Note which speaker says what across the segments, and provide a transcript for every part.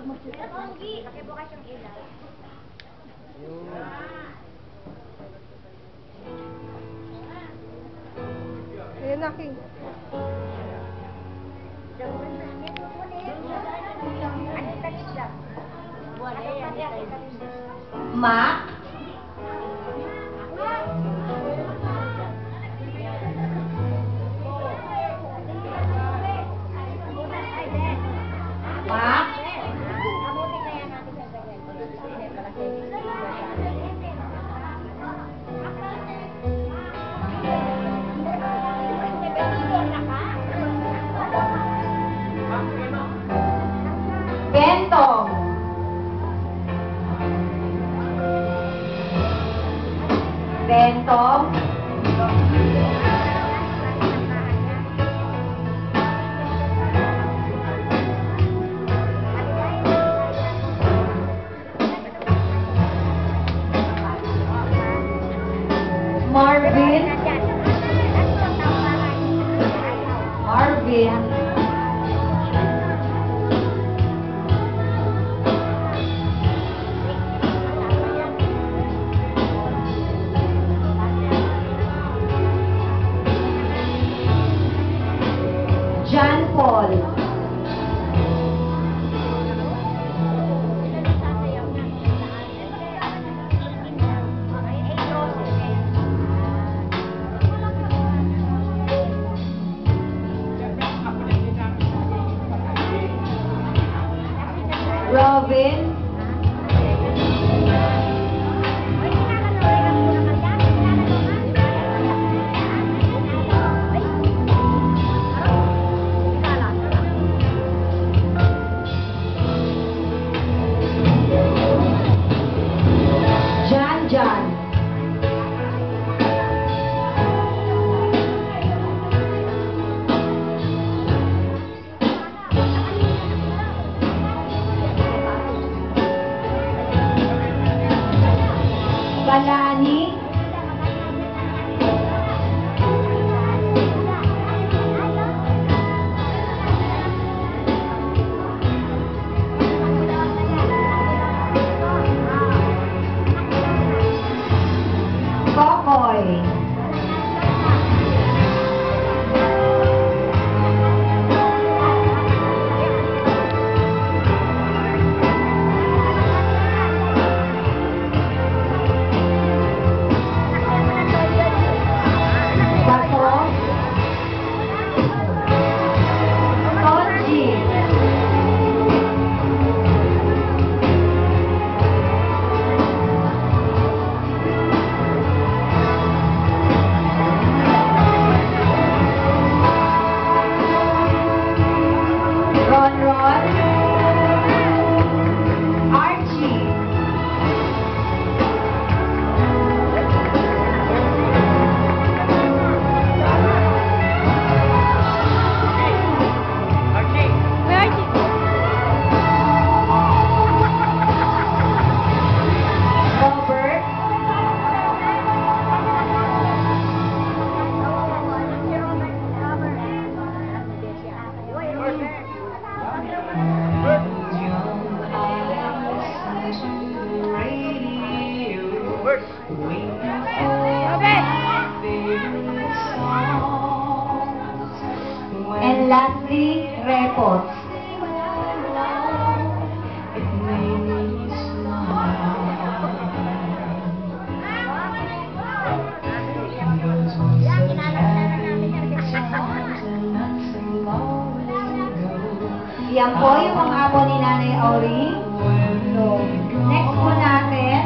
Speaker 1: Nakibukas yung ilaw.
Speaker 2: Ayan na, King.
Speaker 3: Ma? Ma? Bentong. Bentong. Marvin. Marvin. John Paul. Robin. John. Balani. Kokoy. And lastly, Repos. Yan po yung mga apo ni Nanay Auring. So, next po natin,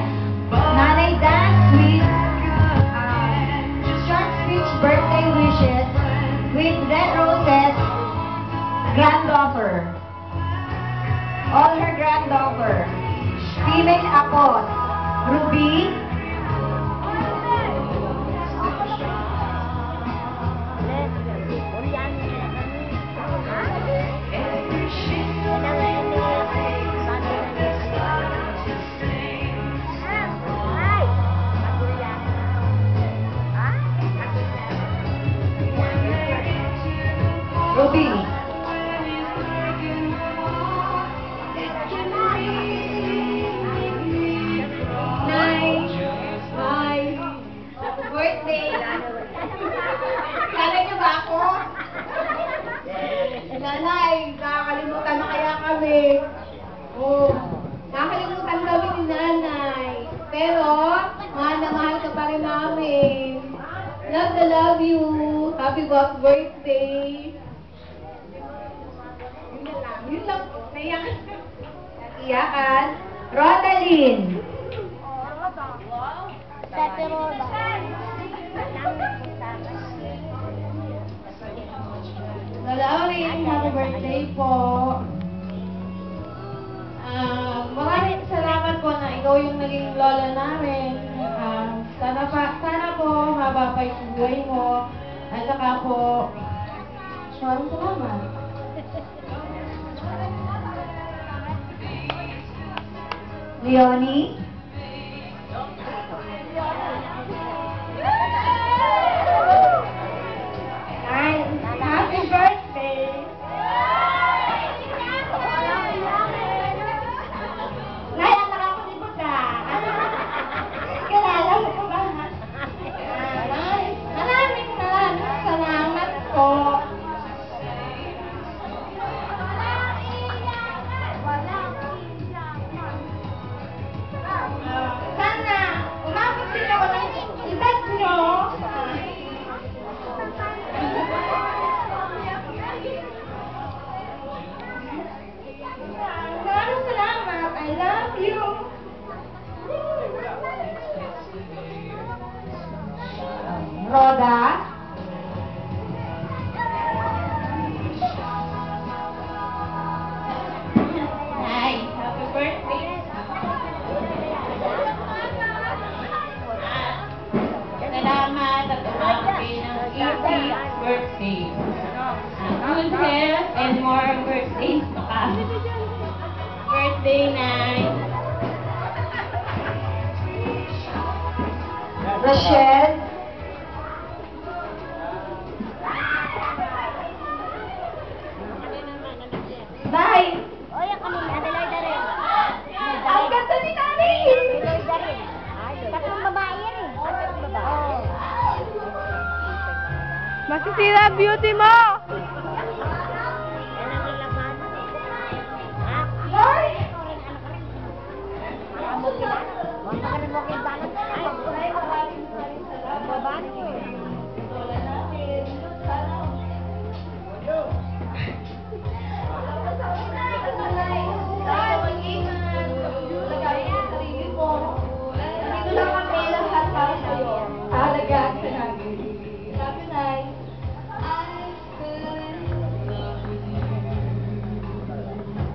Speaker 3: Nanay Dance with short speech birthday wishes with Red Roses granddaughter. All her granddaughter. Female apos. Ruby. Ruby.
Speaker 2: nakakalimutan na kaya kami. Oh, nakakalimutan kami ni nanay. Pero, mahal na mahal ka pa rin namin. Love na love you. Happy birthday. Yun lang po. Naiyakan.
Speaker 3: Iyakan. Rodalyn.
Speaker 1: Dati Roda.
Speaker 2: Lauren, happy birthday po. Maraming salamat po na ikaw yung naging lola namin. Sana po haba pa yung buhay mo. At saka po, maraming salamat.
Speaker 3: Leonie.
Speaker 2: Happy birthday!
Speaker 3: Nay, anak ako ni Buda. Kilala mo ko ba?
Speaker 2: Maraming salamat po. Sana umabot din ako ng edad nyo. Maraming salamat. I love you.
Speaker 3: Roda.
Speaker 2: Nay, happy birthday. Salamat at umabot ng 80th birthday. Good health and more birthdays to come. Birthday, Nay.
Speaker 3: Rochelle. Nay.
Speaker 1: Oy, ang kanina, Adelaida rin.
Speaker 3: Ang ganda ni Nanay.
Speaker 1: Adelaida rin. Tatlong babae rin. Tatlong babae.
Speaker 2: Masisira beauty mo!
Speaker 1: Yan ang laman. Ha?
Speaker 3: Nay.
Speaker 1: Amo kita. Huwag ka rin mo kintalan. Ay, ang babae.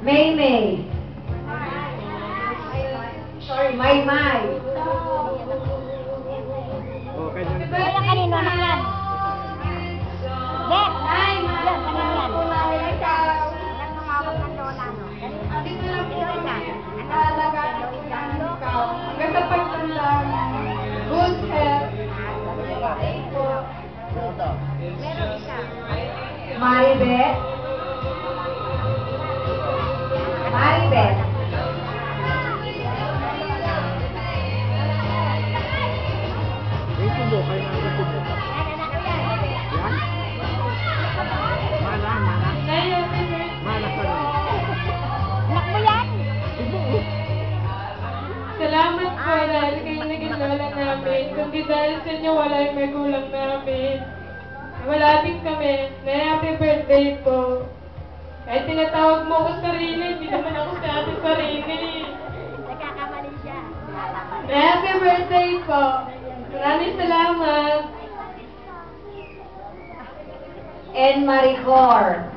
Speaker 3: May May. Sorry, May May.
Speaker 1: Ay, ang kanino anak yan? Dek! Ay, yan, kanino yan? Yan tumawag ng lola, no?
Speaker 2: Hanggang sa pagtanda, good health.
Speaker 1: Meron isa.
Speaker 3: Maribeth. Maribeth.
Speaker 1: Yan, anak ko yan.
Speaker 2: Nay, happy birthday.
Speaker 1: Anak mo yan?
Speaker 2: Salamat po dahil kayo naging lola namin. Kundi dahil sa inyo, wala yung magulang namin. Wala din kami. Nay, happy birthday po. Kahit tinatawag mo ako sarili, hindi naman ako sa ating sarili.
Speaker 1: Nagkakamali siya.
Speaker 2: Nay, happy birthday po. Maraming salamat.
Speaker 3: And Maricor.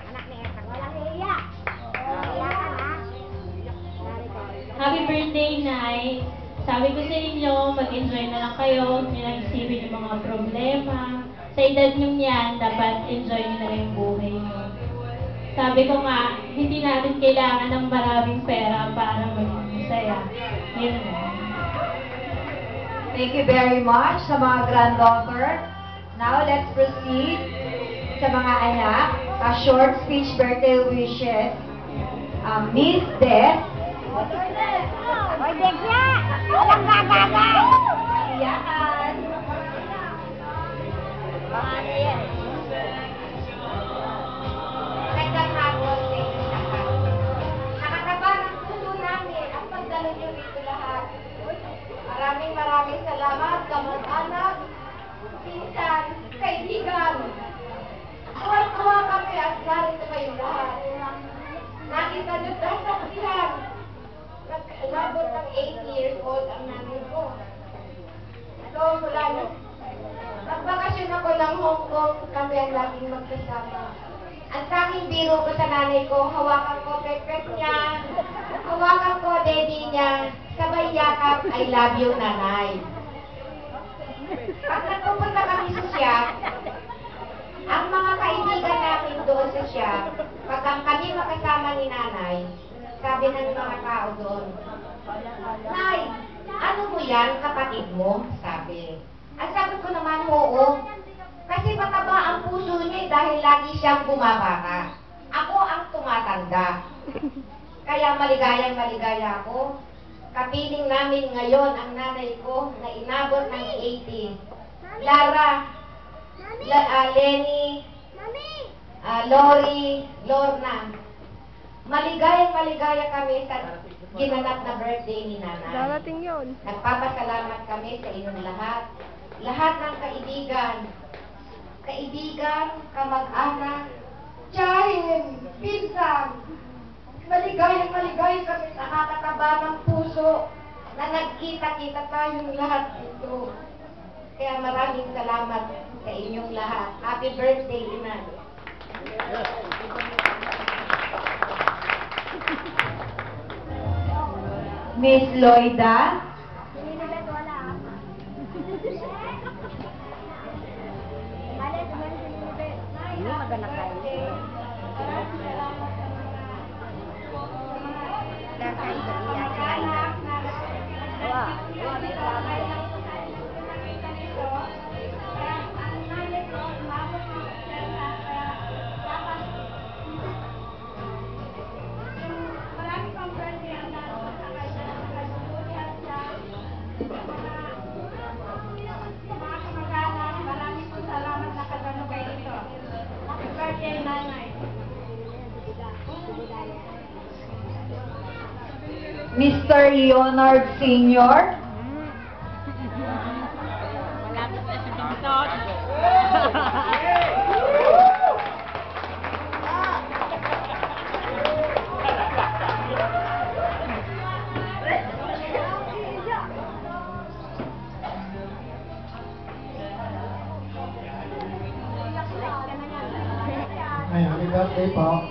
Speaker 1: Anak ni Ethan. Walang iiyak. Iiyakan, ha?
Speaker 4: Happy birthday, Nay! Sabi ko sa inyo, mag-enjoy na lang kayo, huwag niyo lang isipin yung mga problema. Sa edad niyo yan, dapat enjoy niyo na lang yung buhay niyo. Sabi ko nga, hindi natin kailangan ng maraming pera para maging masaya. Yun lang.
Speaker 3: Thank you very much sa mga granddaughter. Now, let's proceed sa mga anak. A short speech birthday wishes. Miss Des.
Speaker 1: Hoy, Dekya! Walang gagagal!
Speaker 3: Iyakan. kung kami ang laging magkasama. Ang tanging biro ko sa nanay ko, hawakan ko pepet niya, hawakan ko daddy niya, sabay yakap, I love you, nanay. Pag nagpupunta kami sa shop, ang mga kaibigan namin doon sa shop, pag ang kami makasama ni nanay, sabi ng mga tao doon, Nay, ano mo yan, kapatid mo? Sabi. Ang sabi ko naman, oo. Kasi mataba ang puso niya dahil lagi siyang bumabata. Ako ang tumatanda. Kaya maligayang-maligaya ako. Kapiling namin ngayon ang nanay ko na inabot ng 80. Lara, Lenny, Lori, Lorna. Maligayang-maligaya kami sa ginanap na birthday ni nanay.
Speaker 1: Darating yun.
Speaker 3: Nagpapasalamat kami sa inyong lahat. Lahat ng kaibigan, kamag-anak, tiyahin, pinsan. Maligayang-maligaya kami sa nakakataba ng puso na nagkita-kita tayong lahat dito. Kaya maraming salamat sa inyong lahat. Happy birthday, Inay. Miss Loida.
Speaker 1: Linibet, wala. Alis, umalis si Linibet. Hindi maganda kayo.
Speaker 3: Mr. Leonard Sr.
Speaker 5: Ay, happy birthday po.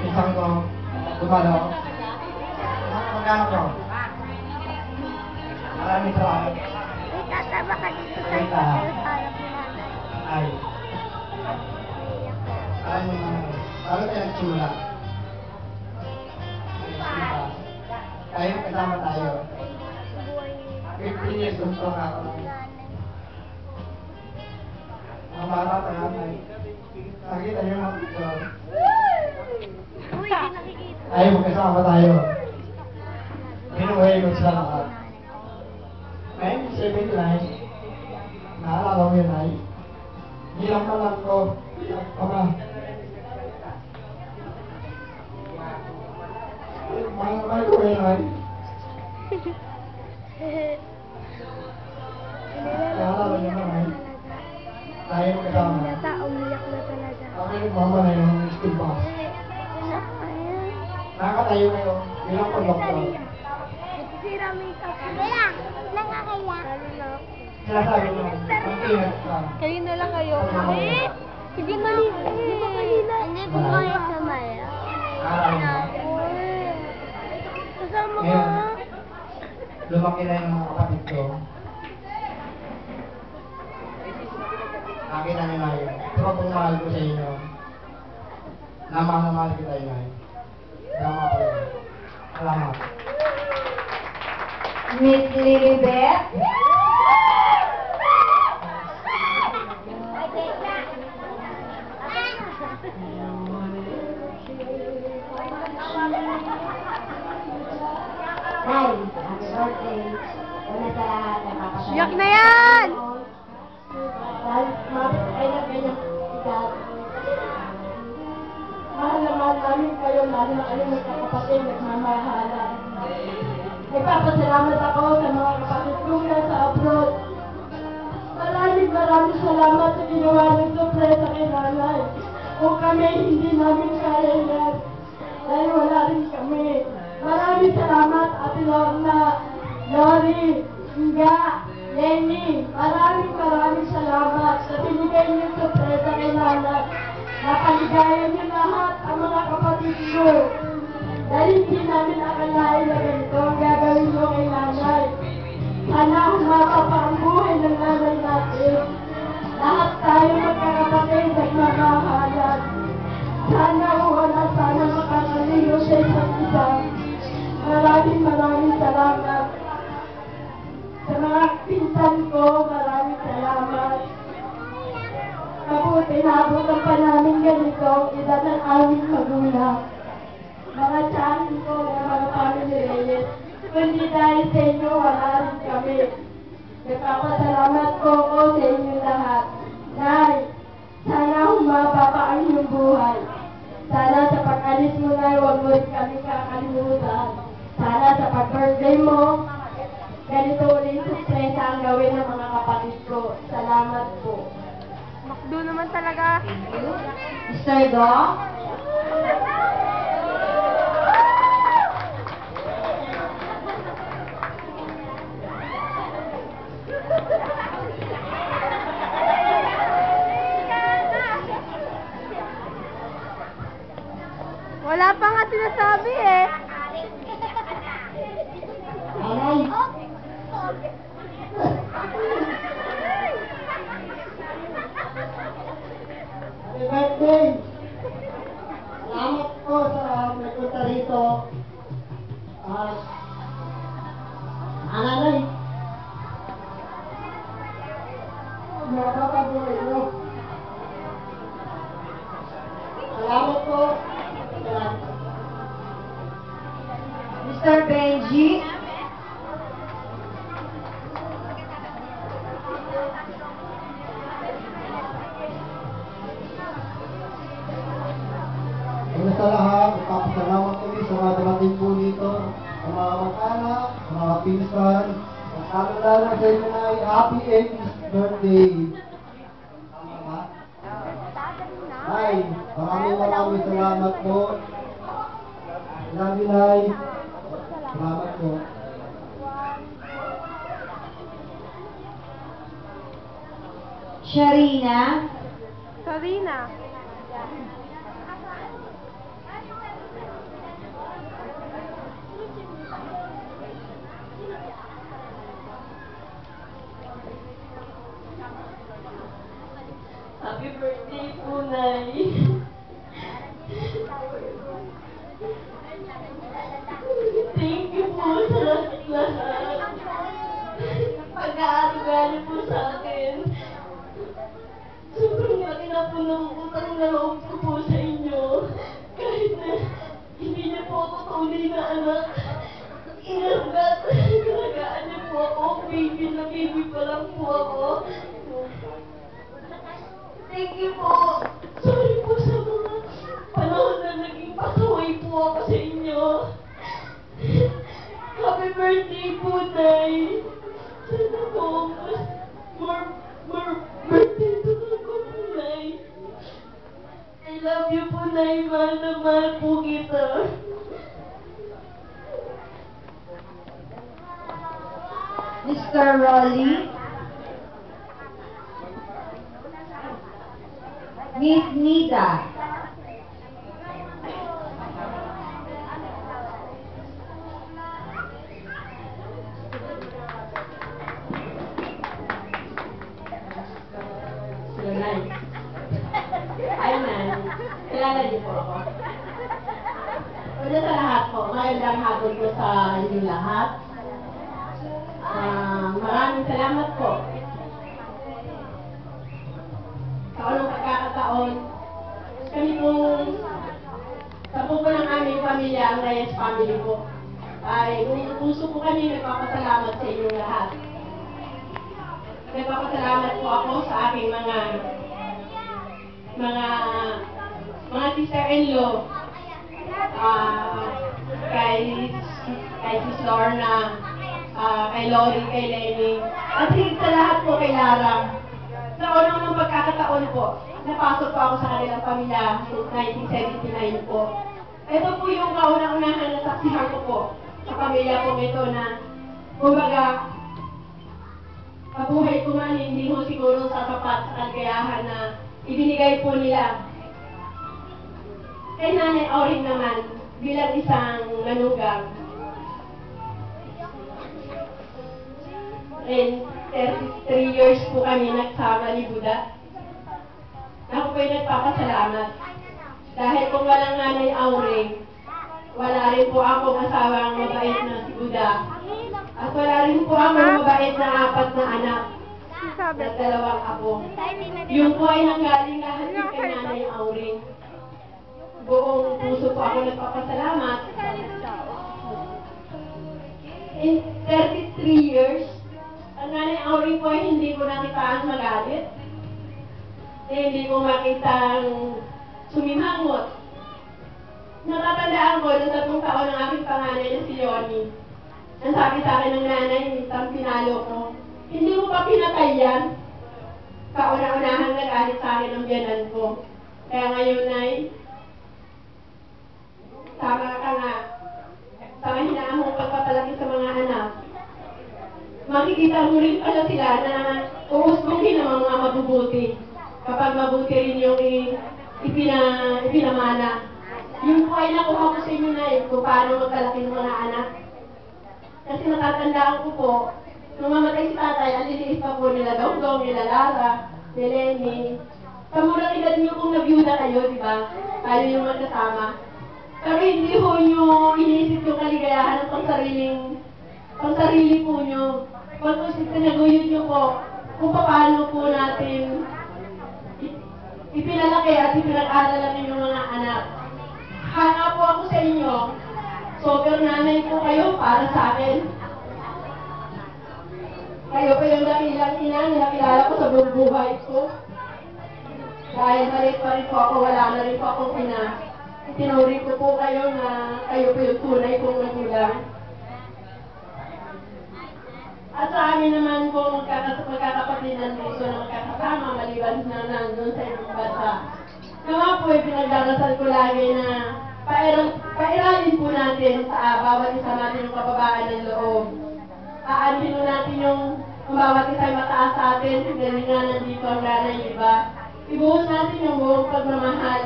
Speaker 5: Isang ko, dumalo. Magkano ko? Maraming salamat.
Speaker 1: May tataba ka dito sa
Speaker 5: Wait lang.
Speaker 1: harap ni nanay.
Speaker 5: Ay, alam mo naman, bago tayo nagtsula. Tayo, kasama tayo. 15 years gusto nga ako. Ang bata pa naman. Nakita niyo mga picture.
Speaker 1: Uy, di nakikita.
Speaker 5: Ay, magkasama tayo. Pinuhay ko sila lahat. 1979, naalala mo yun ay, bilang malang ko, ama. Mahal ko yun ay. Naalala niyo na ay. Tayo magkasama.
Speaker 1: Umiyak na talaga.
Speaker 5: Ako yung mama na yung school bus. Nakakatayo kayo bilang konduktor.
Speaker 1: Sira makeup. Kaya, nakakaya.
Speaker 5: Sinasabi ko, mag-ingat ka.
Speaker 1: Kayo na lang kayo. Sige na rin. Hindi po kayo sa maya. Kasama ko.
Speaker 5: Ngayon, lumaki na yung mga kapatid ko. Nakita niyo na yun. Pero kung mahal ko sa inyo, namahal kita yun ay. Salamat po yun. Salamat.
Speaker 3: Miss Lilibet. Hi, happy birthday. Una sa lahat, napapasalamat.
Speaker 1: Yak na yan!
Speaker 3: Dahil, ay na ganyan, ikaw. Mahal na mahal namin kayo, lalo na kayo magkakapatid, nagmamahalan. Nagpapasalamat ako sa mga kapatid ko na sa abroad. Maraming salamat sa ginawa ng sorpresa kay nanay. Kung kami, hindi namin kaya yan. Dahil wala rin kami. Maraming salamat, Ate Lorna, Lori, Inga, Lenny. Maraming salamat sa
Speaker 2: inyo lahat ang mga kapatid ko. Dahil hindi namin akalain na ganito ang gagawin nyo kay nanay. Sana humaba pa ang buhay ng nanay natin. Lahat tayo magkakapatid at mamahalan. Sana wala sana makakaliyo sa isa't isa. Maraming salamat. Sa mga pinsan ko, maraming salamat. Mabuti naabutan pa namin ganito, edad ng aming magulang. Mga tiyahin ko na mga family Reyes, kundi dahil sa inyo, wala rin kami. Nagpapasalamat po ko sa inyo lahat. Nay, sana humaba pa ang iyong buhay. Sana sa pag-alis mo na, huwag mo rin kami kakalimutan. Sana sa pag-birthday mo, ganito ulit sorpresa ang gawin ng mga kapatid ko. Salamat po.
Speaker 1: Makdo naman talaga.
Speaker 3: Mr. Dong?
Speaker 1: Wala pa nga sinasabi eh.
Speaker 5: Nanay! Happy birthday! Salamat po sa nagpunta rito. Nanay! Mga kapabuhay nyo. Salamat po. Salamat.
Speaker 3: Mr. Benji?
Speaker 5: Una sa lahat, magpapasalamat kami sa mga dumating po dito, sa mga mag-anak, sa mga pinsan, at lalo-lalo sa inyo na ay happy 80th birthday. Tama ba? Ay, maraming salamat po. Love you, Nay. Salamat po.
Speaker 3: Sharina?
Speaker 1: Karina.
Speaker 2: Happy birthday po, Nay. Thank you po sa lahat. Pag-aarugali po sa akin. Sobrang laki na po ng utang na loob ko po sa inyo. Kahit na hindi niyo po ako tunay na anak. Inagaan niyo po ako. Baby pa lang po ako. Thank you po. Sorry po sa mga panahon na naging pasaway po ako sa inyo. Happy birthday po, Nay. Sana po, more birthday to ako po, Nay. I love you po, Nay. Mahal na mahal po kita.
Speaker 3: Mr. Rolly? Miss Nida?
Speaker 2: Sila, Nay. Ay, Nay. Kilala niyo po ako. Una sa lahat po, magandang hapon po sa inyong lahat. Maraming salamat po. Sa unang pagkakataon, kami pong sa po ng aming pamilya, ang Reyes family po, ay puso po kami nagpapasalamat sa inyong lahat. Nagpapasalamat po ako sa aking mga sister-in-law, kay Sis Lorna, kay Lori, kay Lenny, at higit sa lahat po kay Lara. Sa unang pagkakataon po, napasok po ako sa kanilang pamilya since 1979 po. Ito po yung kaunang-unahan na saksihan ko po sa pamilya po ito na, kumbaga, kabuhay ko man hindi mo siguro sasapat sa kagayahan na ibinigay po nila Kay Nanay Auring naman, bilang isang manugang, and 33 years po kami nagsama ni Buda. Ako po'y nagpapasalamat. Dahil kung walang Nanay Auring, wala rin po akong asawang mabait na si Buda. At wala rin po akong mabait na 4 na anak at 2 apo. Yun po ay nanggaling lahat din kay Nanay Auring. Buong puso po ako nagpapasalamat. In 33 years, ang Nanay Auring po ay hindi ko nakitaan magalit. Hindi ko makitang sumimangot. Natatandaan ko na 3 taon ng aking panganay na si Yoni. Ang sabi sa akin ng nanay, isang pinalo ko, hindi mo pa pinatay yan. Kauna-unahan nagalit sa akin ang biyanan ko. Kaya ngayon ay, tama ka nga, sa mahina mong pagpapalaki sa mga anak, makikita mo rin pala sila na uusbungin ang mga mabubuti. Kapag mabuti rin yung ipinamana. Yun po ay nakuha ko sa inyo na kung paano magkalaki ng mga anak. Kasi natatandaan ko po, nung mamatay si tatay, ang liliit pa po nila Dongdong, nila Lara, ni Lenny. Sa murang edad niyo kung nabiyuda kayo, di ba? Tayo yung magkasama. Pero hindi po nyo iniisip yung kaligayahan ng pangsarili po nyo. Pag sinaguyod nyo po, kung paano po natin ipinalaki at ipinag-aralan ninyong mga anak. Hanga po ako sa inyo. Sober nanay po kayo para sa akin. Kayo pa yung dakilang ina na nakilala ko sa buong buhay ko. Dahil maliit pa rin po ako, wala na rin po akong ina. Itinuri ko po kayo na kayo po yung tunay kong magulang. At sa amin naman po magkakapatinan dito na magkakasama maliban na nandun sa ibang bansa. Naman po pinagdarasal ko lagi na pairalin po natin sa bawat isa natin yung kababaan ng loob. Aanin po natin yung bawat isa ay mataas sa atin, dahil nga nandito ang nanay iba. Ibuhos natin yung buong pagmamahal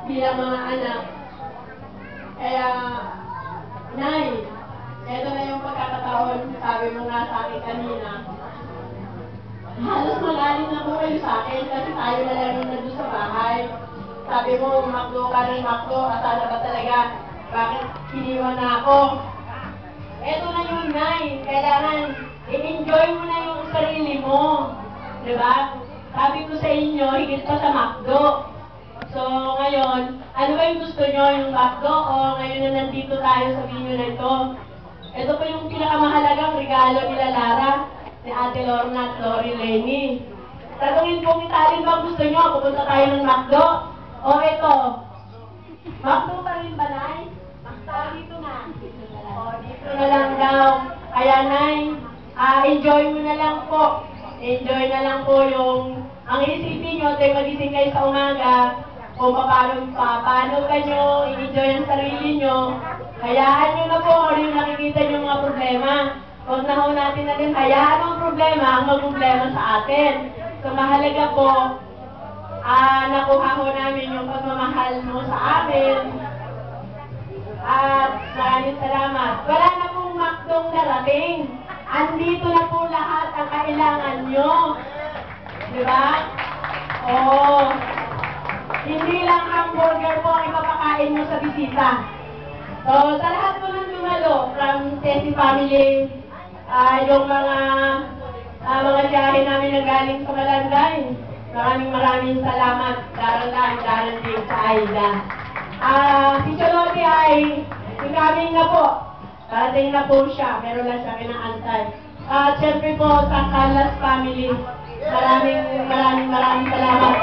Speaker 2: bilang mga anak. Kaya, Nay, eto na yung pagkakataon, sabi mo nga sa akin kanina. Halos magalit na po kayo sa akin kasi tayo na lang yung nandun sa bahay. Sabi mo, makdo ka ng makdo, asala ba talaga? Bakit iniwan na ako? Eto na yung Nay, kailangan i-enjoy mo na yung sarili mo. Diba? Sabi ko sa inyo, higit pa sa makdo. So, ngayon, ano ba yung gusto nyo? Yung makdo o ngayon na nandito tayo sa video na ito? Ito po yung pinakamahalagang regalo nila Lara, ni Ate Lorna at Lori Lenny. Tanungin po kita, alin bang gusto nyo? Pupunta tayo ng McDo? O ito? McDo pa rin ba, Nay? McDo dito na. O, dito na lang daw. Kaya, Nay, enjoy mo na lang po. Enjoy na lang po yung, ang isipin nyo, tayo magising kayo sa umaga, kung paano kayo i-enjoy ang sarili nyo. Hayaan nyo na po kung yung nakikita nyo mga problema. Huwag na ho natin na din hayaan ang problema ang mag-problema sa atin. So mahalaga po, nakuha ho namin yung pagmamahal mo sa amin. At maraming salamat. Wala na pong makdong darating. Andito na po lahat ang kailangan nyo. Diba? Oo. Hindi lang hamburger po ang ipapakain mo sa bisita. So, sa lahat po ng dumalo, from Tessie family, yung mga tiyahe namin na galing sa Malanday, maraming salamat. Daran din sa Aida. Si Cholote ay incoming na po. Parating na po siya, meron lang siya kinaantay. At syempre po sa Salas family, maraming salamat.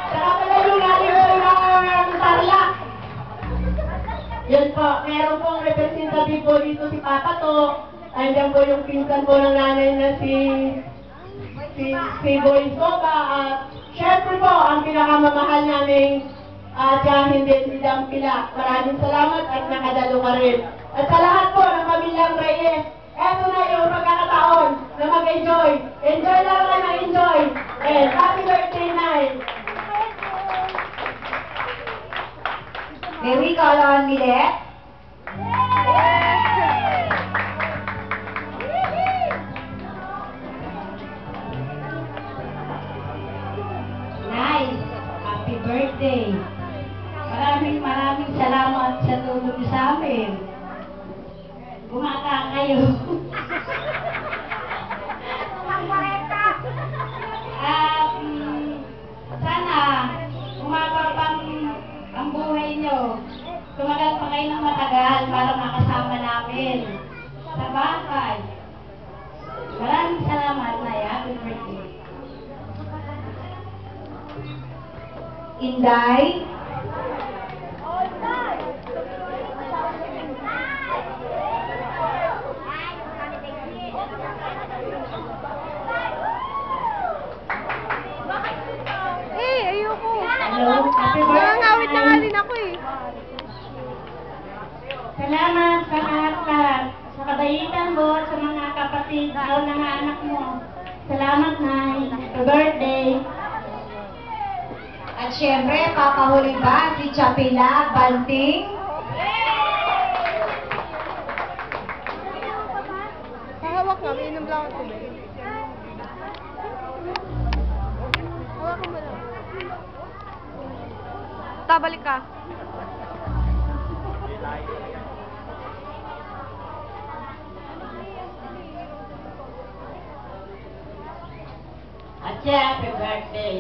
Speaker 2: Saka pala yung galing po ng Tarlac. Yan po, meron pong representative po dito si Papa To. Andiyan po yung pinsan po ng nanay na si Boy Soba. At syempre po, ang pinakamamahal naming tiyahin din si Dampila. Maraming salamat at nakadalo ka rin. At sa lahat po ng pamilyang Reyes, eto na yung pagkakataon na mag-enjoy. Enjoy lang na mag-enjoy. And happy birthday, Nay!
Speaker 3: May we call on Milet?
Speaker 6: Nice. Happy birthday. Maraming salamat sa tulong niyo sa amin. Bumata kayo. At sana umaba pang ang buhay niyo. Tumagal pa kayo ng matagal para makasama namin sa bahay. Maraming salamat, Nay. Happy birthday.
Speaker 3: Inday?
Speaker 1: Ayoko.
Speaker 6: Hello, happy birthday.
Speaker 1: Nangangawit na nga din ako eh.
Speaker 6: Salamat sa lahat-lahat. Sa kabaitan mo, sa mga kapatid, ikaw na nga anak mo. Salamat, Nay. Happy birthday.
Speaker 3: At syempre, papahuli ba si Chapila Banting?
Speaker 1: Hawak nga, inom lang ako tubig. Hawakan mo lang. Tabalik ka.
Speaker 6: At happy birthday.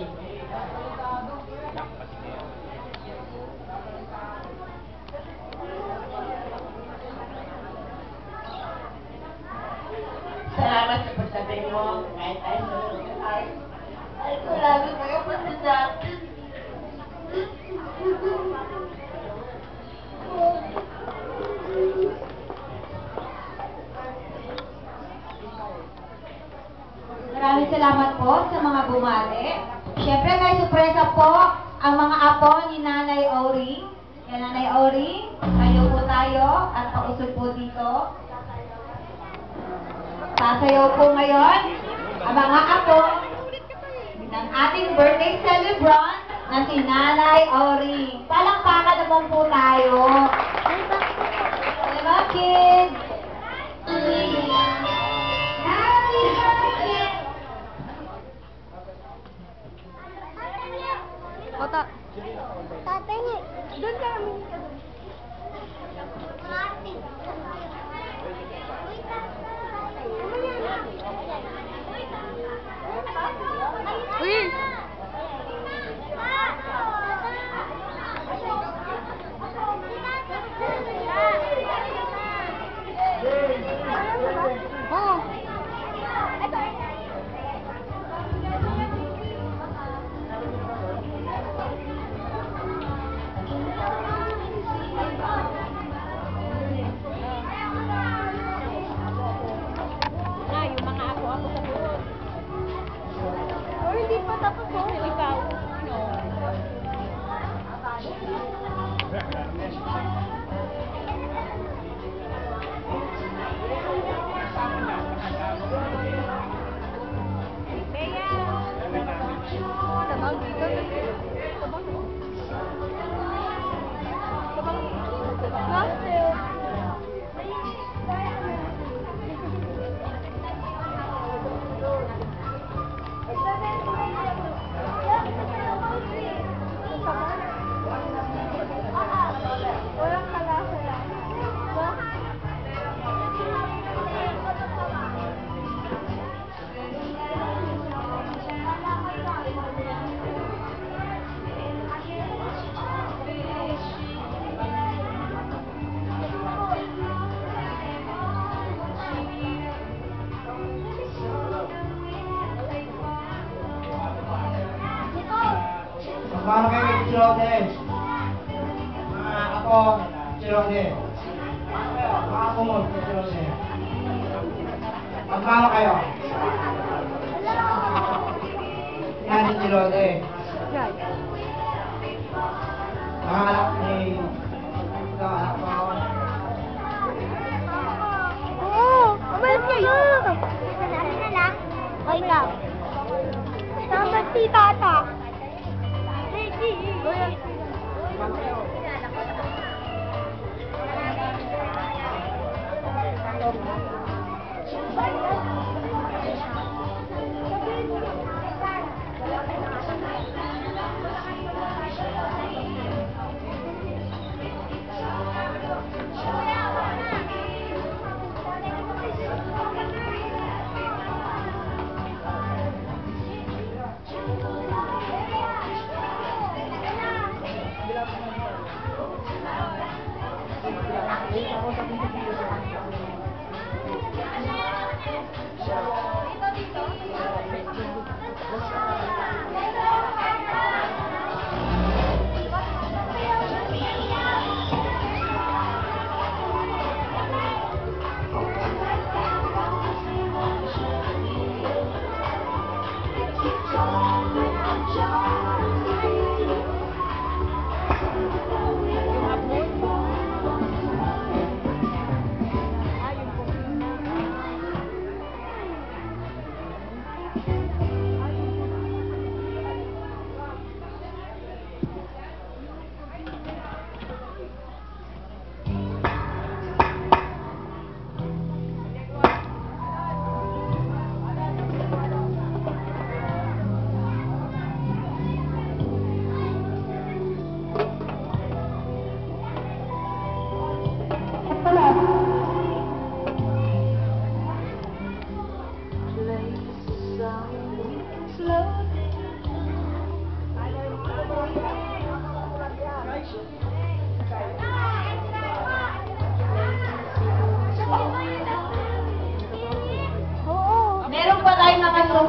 Speaker 6: Salamat sa pagsabi mo. Kahit tayo sa lugar. Ay, ko lagi kayo pagsasabi.
Speaker 3: Maraming salamat po sa mga bumati. Siyempre, may sorpresa po ang mga apo ni Nanay Oring. Kaya Nanay Oring, tayo po tayo at pausod po dito. Sasayaw po ngayon ang mga apo ng ating birthday celebrant na si Nanay Oring. Palakpakan naman po tayo. Diba, kids? Happy birthday!
Speaker 1: Tatay, doon ka namin ka doon. Uy! Oh! Yung mga ako sa buhok. Oh, hindi pa tapos po. Ikaw. Tabang dito. Tabang. Tabang. Walang kalasa.
Speaker 5: Paano kayo kay Chirote? Mga ako, Chirote. Mga ako mo, Chirote. Paano kayo? Yan si Chirote. Mga anak ni... Ito, anak ko.
Speaker 1: Oo! Umalis kayo! Ano na lang? O ikaw? Dapat si Tata.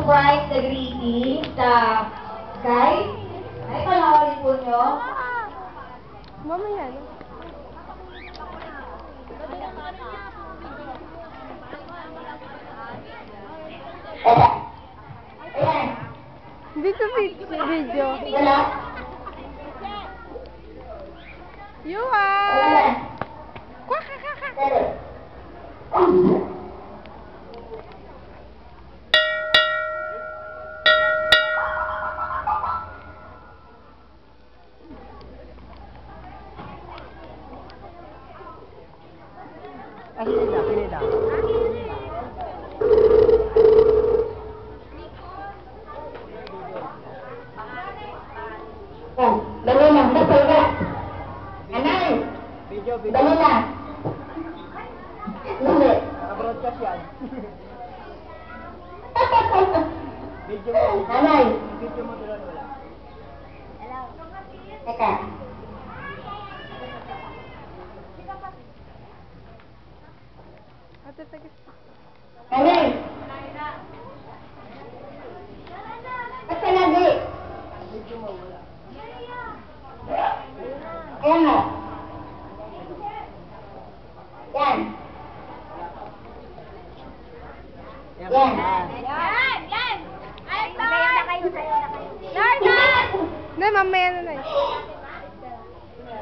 Speaker 3: write the greeting sa guys. Ay, panoorin po nyo.
Speaker 1: Mamaya na.
Speaker 3: Ayan.
Speaker 1: Dito video.
Speaker 3: Wala.
Speaker 1: Yuhan!
Speaker 3: Dali na, dasal ka. Anay! Dali na. Dali.
Speaker 5: Broadcast yan.
Speaker 3: Anay!
Speaker 5: Video mo doon wala.
Speaker 3: Teka.
Speaker 1: Ate, tagis.
Speaker 3: Anay! Basta lagi. Ayan nga. Yan. Yan.
Speaker 1: Hindi, mamaya na na eh.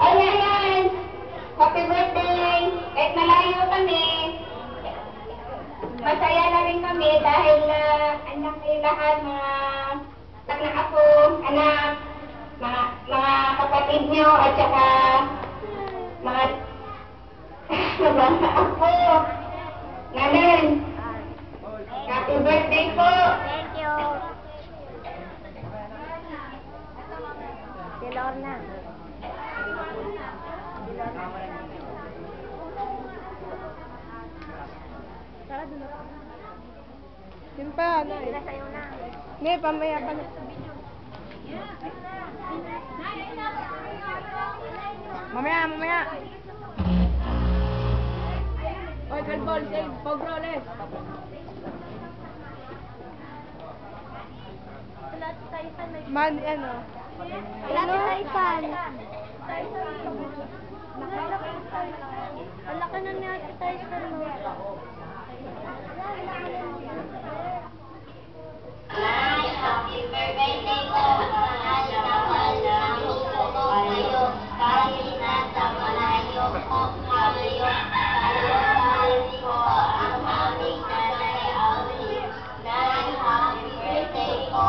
Speaker 3: Ayan! Happy birthday! Kahit malayo kami, masaya na rin kami dahil anak kayo lahat, mga anak na ako, anak, mga kapatid nyo, at saka mga mga ako. Ngayon, happy birthday po!
Speaker 1: Thank you. Si Lorna. Tara, doon na. Yun pa, ano eh. Hindi, pamaya pa na. Mamaya. Oy, kalbol, save, pag-roles. Man, ano? Ano? Taysan. Ang laki na niya si Taysan, no?
Speaker 3: Happy birthday po! Mahal na mahal na gusto ko kayo. Kahit nasa malayo po kayo. Mahal ko ang aming nanay Auli. Nanay, happy birthday po!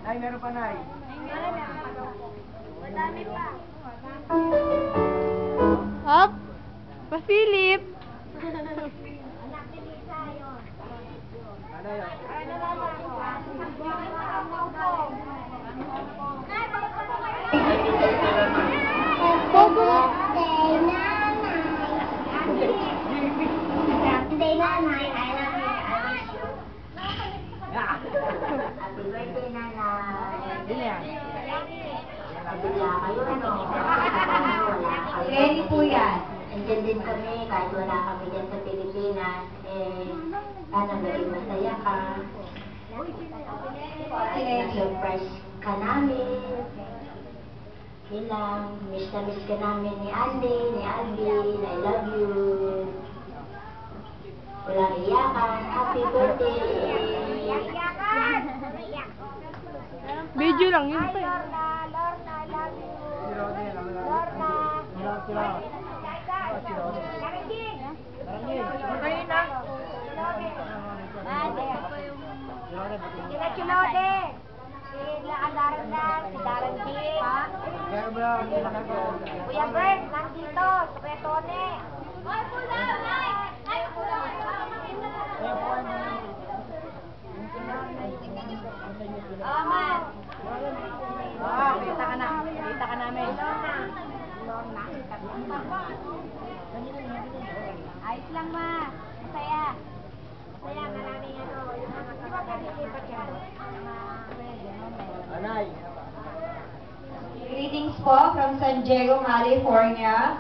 Speaker 5: Nay, meron pa nay.
Speaker 3: Madami pa.
Speaker 1: Up! Pasilip!
Speaker 5: Ano yun?
Speaker 3: Birthday nanay, I love you. Happy birthday nanay. Nabigla kayo, ano? Wala kayo. Ready po yan. Nandiyan din kami, kahit wala kami dyan sa Pilipinas, sana maging masaya ka. Surprise ka namin. Yun lang, miss na miss ka namin ni Andy, ni Alvin, I love you. Walang iyakan, happy birthday.
Speaker 1: Video lang yun pa eh.
Speaker 3: Sila Chilode, sila Adarandan, si Daranjin, Kuya Bert, nandito, si Kuya Tone. Aman. Kita ka namin. Ayos lang ma, masaya. Masaya, maraming ano, yung mga kapatid yan.
Speaker 5: Anay.
Speaker 3: Greetings po from San Diego, California.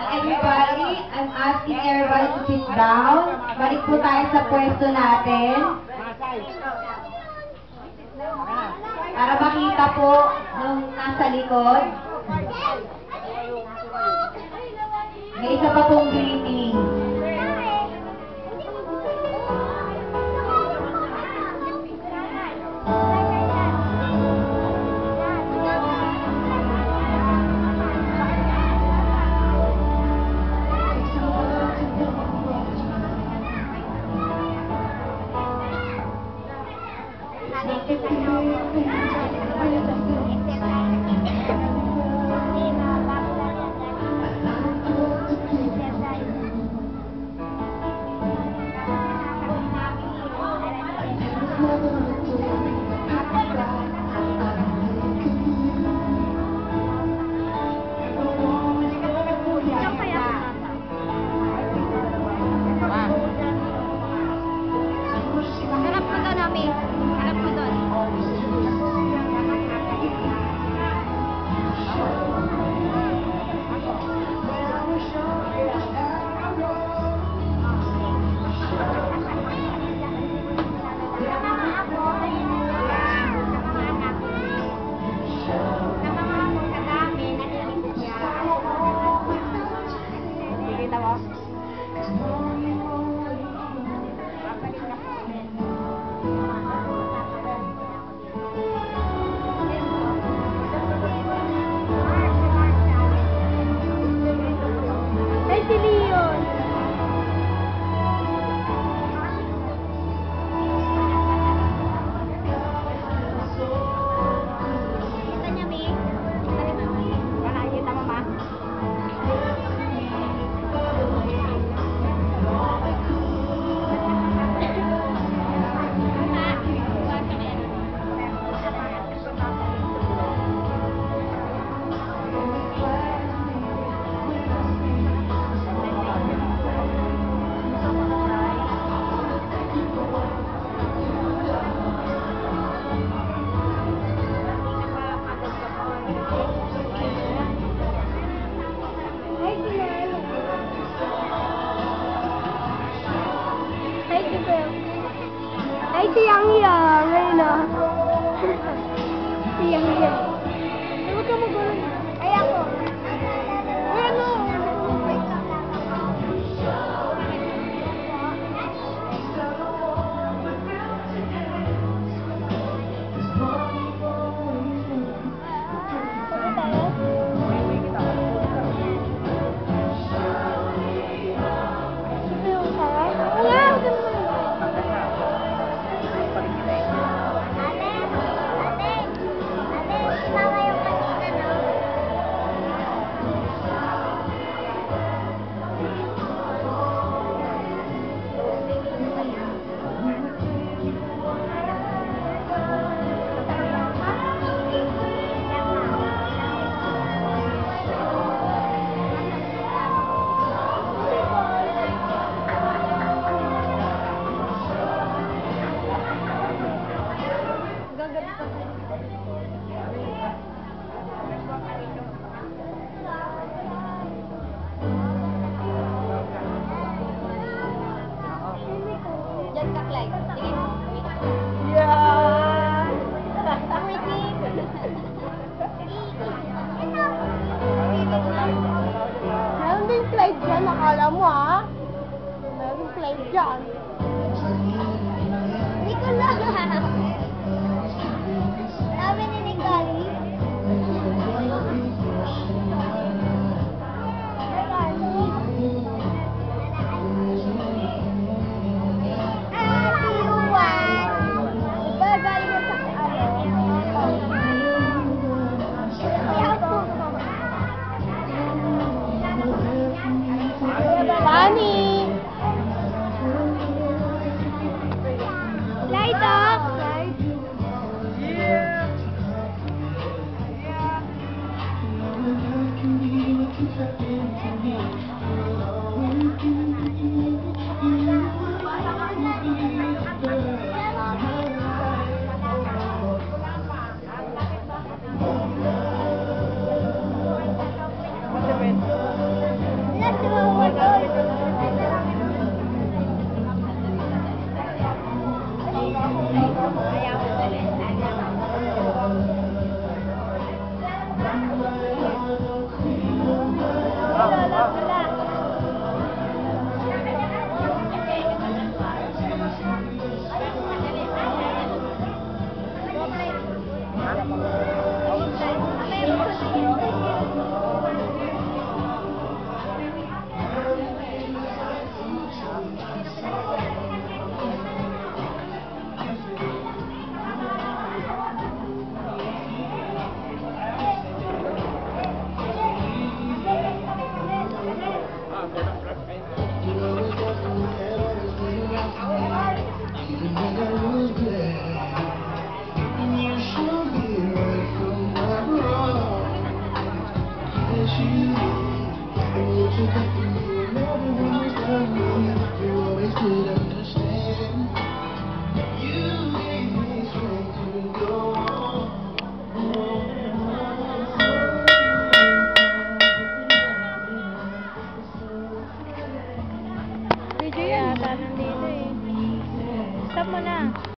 Speaker 3: Everybody, I'm asking everybody to sit down. Balik po tayo sa pwesto natin. Para makita po nung nasa likod. May isa pa pong greeting.
Speaker 1: Ay, si Yang Yang. Ayun na. Si Yang Yang. Huwag ka magulo na. Ay, ako. Ano? Kala mo ha? Meron flight dyan. Hindi ko lang. Sabi ni Nicole. Bunny! Light up! Video yata nandito.